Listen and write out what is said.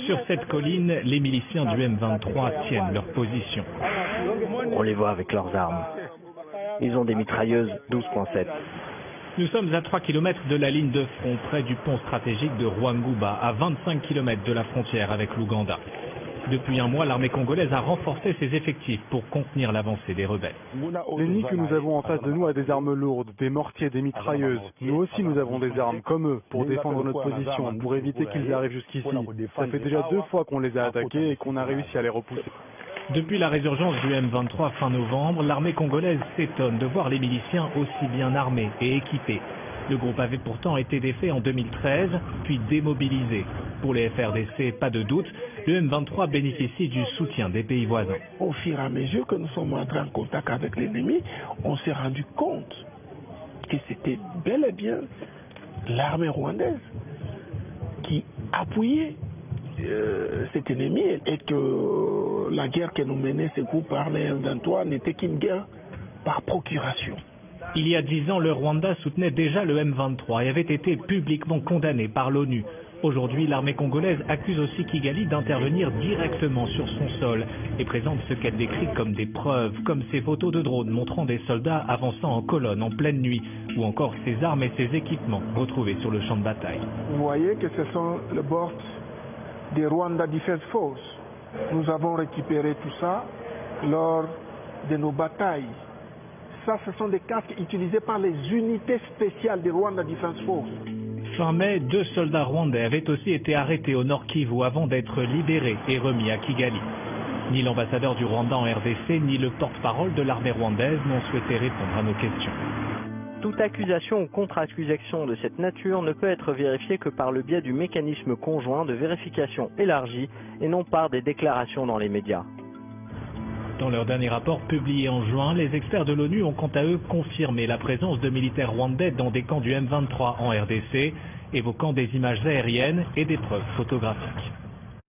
Sur cette colline, les miliciens du M23 tiennent leur position. On les voit avec leurs armes. Ils ont des mitrailleuses 12.7. Nous sommes à 3 km de la ligne de front, près du pont stratégique de Rwangouba, à 25 km de la frontière avec l'Ouganda. Depuis un mois, l'armée congolaise a renforcé ses effectifs pour contenir l'avancée des rebelles. L'ennemi que nous avons en face de nous a des armes lourdes, des mortiers, des mitrailleuses. Nous aussi, nous avons des armes, comme eux, pour défendre notre position, pour éviter qu'ils arrivent jusqu'ici. Ça fait déjà 2 fois qu'on les a attaqués et qu'on a réussi à les repousser. Depuis la résurgence du M23 fin novembre, l'armée congolaise s'étonne de voir les miliciens aussi bien armés et équipés. Le groupe avait pourtant été défait en 2013, puis démobilisé. Pour les FRDC, pas de doute, le M23 bénéficie du soutien des pays voisins. Au fur et à mesure que nous sommes entrés en contact avec l'ennemi, on s'est rendu compte que c'était bel et bien l'armée rwandaise qui appuyait cet ennemi et que la guerre que nous menait ce groupe par les M23 n'était qu'une guerre par procuration. Il y a 10 ans, le Rwanda soutenait déjà le M23 et avait été publiquement condamné par l'ONU. Aujourd'hui, l'armée congolaise accuse aussi Kigali d'intervenir directement sur son sol et présente ce qu'elle décrit comme des preuves, comme ces photos de drones montrant des soldats avançant en colonne en pleine nuit, ou encore ses armes et ses équipements retrouvés sur le champ de bataille. Vous voyez que ce sont les bords des Rwanda Defense Force. Nous avons récupéré tout ça lors de nos batailles. Ça, ce sont des casques utilisés par les unités spéciales des Rwanda Defense Force. Fin mai, 2 soldats rwandais avaient aussi été arrêtés au Nord Kivu avant d'être libérés et remis à Kigali. Ni l'ambassadeur du Rwanda en RDC, ni le porte-parole de l'armée rwandaise n'ont souhaité répondre à nos questions. Toute accusation ou contre-accusation de cette nature ne peut être vérifiée que par le biais du mécanisme conjoint de vérification élargi et non par des déclarations dans les médias. Dans leur dernier rapport publié en juin, les experts de l'ONU ont quant à eux confirmé la présence de militaires rwandais dans des camps du M23 en RDC, évoquant des images aériennes et des preuves photographiques.